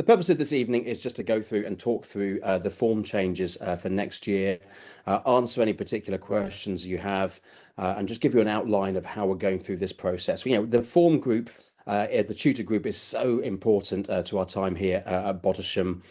The purpose of this evening is just to go through and talk through the form changes for next year, answer any particular questions you have, and just give you an outline of how we're going through this process. You know, the form group, the tutor group is so important to our time here at Bottisham.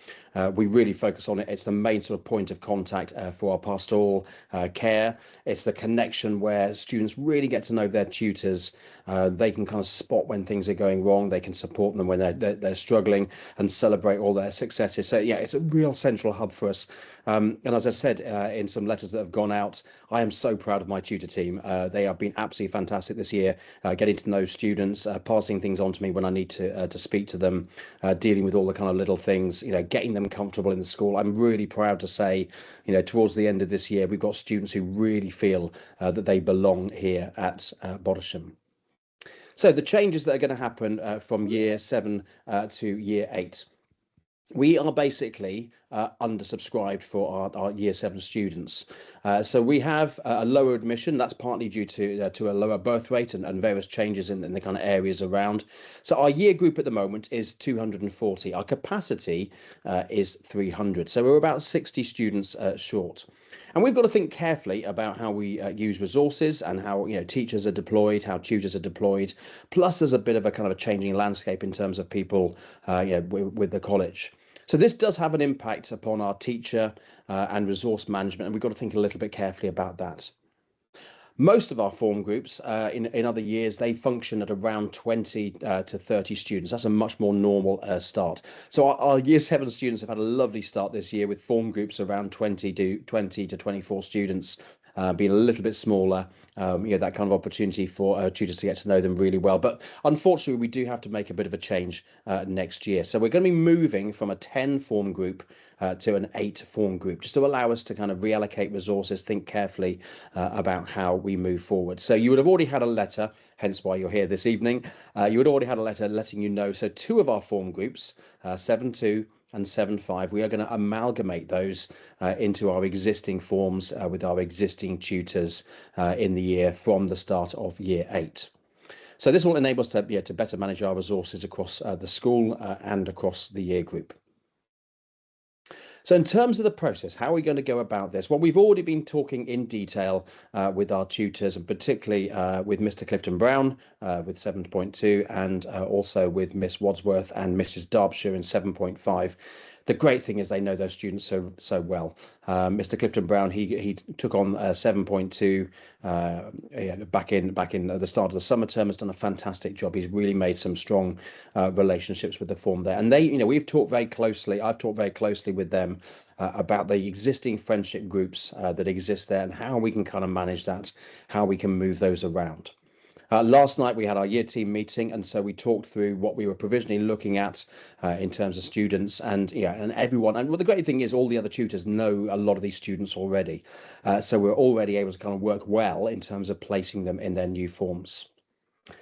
We really focus on it. It's the main sort of point of contact for our pastoral care. It's the connection where students really get to know their tutors. They can kind of spot when things are going wrong. They can support them when they're struggling and celebrate all their successes. So yeah, it's a real central hub for us. And as I said in some letters that have gone out, I am so proud of my tutor team. They have been absolutely fantastic this year, getting to know students, passing things on to me when I need to speak to them, dealing with all the kind of little things, you know, getting them comfortable in the school. I'm really proud to say, you know, towards the end of this year, we've got students who really feel that they belong here at Bottisham. So the changes that are going to happen from year 7 to year 8. We are basically undersubscribed for our year 7 students. So we have a lower admission. That's partly due to a lower birth rate and various changes in the kind of areas around. So our year group at the moment is 240. Our capacity is 300. So we're about 60 students short. And we've got to think carefully about how we use resources and how, you know, teachers are deployed, how tutors are deployed. Plus, there's a bit of a kind of a changing landscape in terms of people, with the college. So this does have an impact upon our teacher and resource management, and we've got to think a little bit carefully about that. Most of our form groups in other years, they function at around 20 to 30 students. That's a much more normal start. So our year 7 students have had a lovely start this year with form groups around 20 to 24 students, being a little bit smaller. That kind of opportunity for tutors to get to know them really well. But unfortunately, we do have to make a bit of a change next year. So we're going to be moving from a 10 form group to an 8 form group, just to allow us to kind of reallocate resources, think carefully about how we move forward. So you would have already had a letter, hence why you're here this evening. You would already had a letter letting you know. So 2 of our form groups, 7-2 and 7-5, we are going to amalgamate those into our existing forms with our existing tutors in the year from the start of year 8. So this will enable us to better manage our resources across the school and across the year group. So in terms of the process, how are we going to go about this? Well, we've already been talking in detail with our tutors, and particularly with Mr. Clifton Brown with 7.2 and also with Miss Wadsworth and Mrs. Derbyshire in 7.5. The great thing is they know those students so well. Mr. Clifton Brown, he took on 7.2 back in the start of the summer term, has done a fantastic job. He's really made some strong relationships with the form there, and we've talked very closely. I've talked very closely with them about the existing friendship groups that exist there and how we can kind of manage that, how we can move those around. Last night we had our year team meeting, and so we talked through what we were provisionally looking at in terms of students and everyone. And well, the great thing is all the other tutors know a lot of these students already, so we're already able to kind of work well in terms of placing them in their new forms.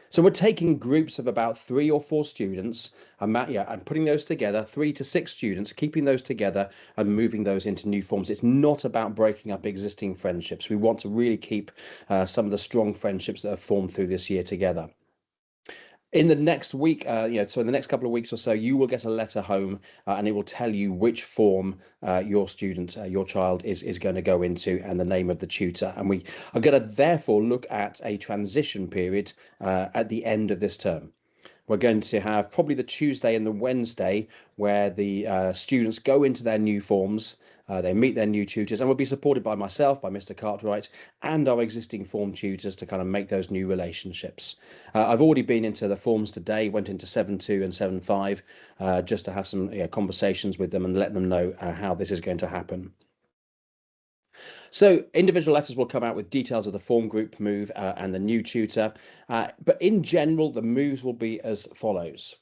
So we're taking groups of about 3 or 4 students and putting those together, 3 to 6 students, keeping those together and moving those into new forms. It's not about breaking up existing friendships. We want to really keep some of the strong friendships that have formed through this year together. In the next week, so in the next couple of weeks or so, you will get a letter home and it will tell you which form your student, your child is going to go into and the name of the tutor. And we are going to therefore look at a transition period at the end of this term. We're going to have probably the Tuesday and the Wednesday where the students go into their new forms, they meet their new tutors, and will be supported by myself, by Mr. Cartwright, and our existing form tutors to kind of make those new relationships. I've already been into the forms today, went into 7.2 and 7.5, just to have some conversations with them and let them know how this is going to happen. So individual letters will come out with details of the form group move and the new tutor. But in general, the moves will be as follows.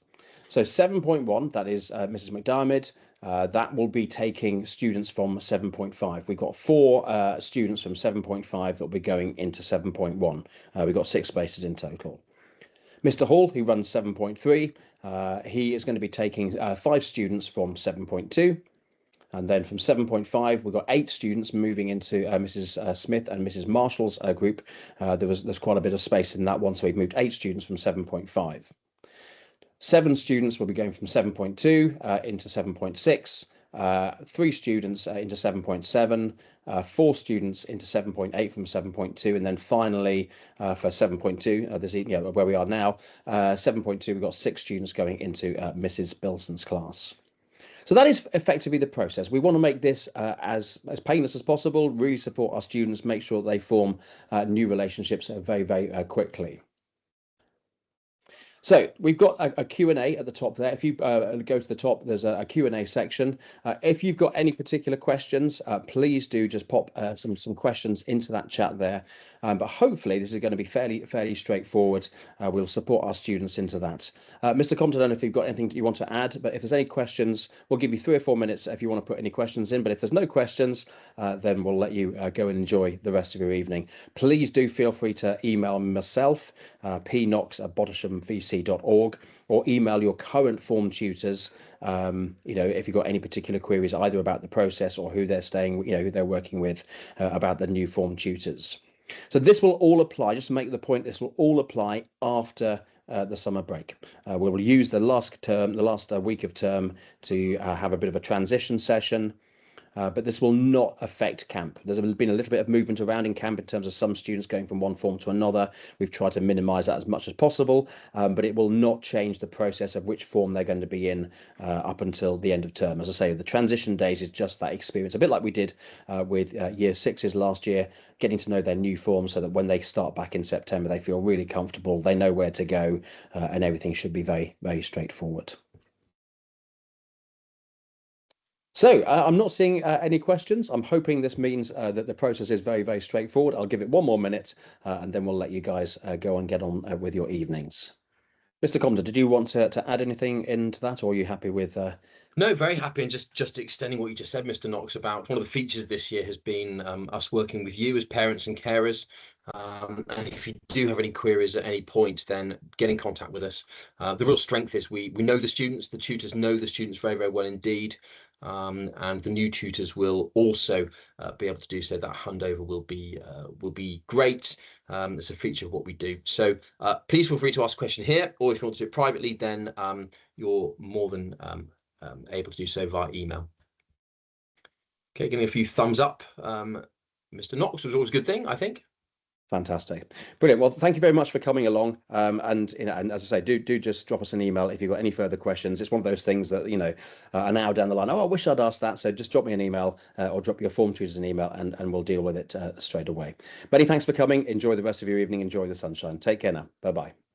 So 7.1, that is Mrs. McDiarmid, that will be taking students from 7.5. We've got 4 students from 7.5 that will be going into 7.1. We've got 6 spaces in total. Mr. Hall, who runs 7.3, he is going to be taking 5 students from 7.2. And then from 7.5, we've got 8 students moving into Mrs. Smith and Mrs. Marshall's group. There's quite a bit of space in that one, so we've moved 8 students from 7.5. 7 students will be going from 7.2 into 7.6. 3 students into 7.7, 4 students into 7.8 from 7.2, and then finally for 7.2, this where we are now, 7.2, we've got 6 students going into Mrs. Bilson's class. So that is effectively the process. We want to make this as painless as possible, really support our students, make sure they form new relationships very, very quickly. So we've got a Q&A at the top there. If you go to the top, there's a Q&A section. If you've got any particular questions, please do just pop some questions into that chat there. But hopefully this is going to be fairly straightforward. We'll support our students into that. Mr. Compton, I don't know if you've got anything you want to add, but if there's any questions, we'll give you 3 or 4 minutes if you want to put any questions in. But if there's no questions, then we'll let you go and enjoy the rest of your evening. Please do feel free to email myself, pknox@bottishamvc.org, or email your current form tutors, if you've got any particular queries either about the process or who they're staying, who they're working with, about the new form tutors. So this will all apply, just to make the point, this will all apply after the summer break. We will use the last week of term to have a bit of a transition session. But this will not affect camp. There's been a little bit of movement around in camp in terms of some students going from one form to another. We've tried to minimise that as much as possible, but it will not change the process of which form they're going to be in up until the end of term. As I say, the transition days is just that experience, a bit like we did with year 6s last year, getting to know their new form so that when they start back in September, they feel really comfortable, they know where to go, and everything should be very, very straightforward. So I'm not seeing any questions. I'm hoping this means that the process is very, very straightforward. I'll give it 1 more minute and then we'll let you guys go and get on with your evenings. Mr. Compton, did you want to add anything into that, or are you happy with? No, very happy, and just extending what you just said, Mr. Knox, about one of the features this year has been us working with you as parents and carers. And if you do have any queries at any point, then get in contact with us. The real strength is we know the students, the tutors know the students very, very well indeed. And the new tutors will also be able to do so. That handover will be great. It's a feature of what we do. So please feel free to ask a question here, or if you want to do it privately, then you're more than able to do so via email. Okay, giving a few thumbs up. Mr. Knox was always a good thing, I think. Fantastic, brilliant. Well, thank you very much for coming along. And and as I say, do just drop us an email if you've got any further questions. It's one of those things that an hour down the line, oh, I wish I'd asked that. So just drop me an email or drop your form tutors an email, and we'll deal with it straight away. Many thanks for coming. Enjoy the rest of your evening. Enjoy the sunshine. Take care now. Bye bye.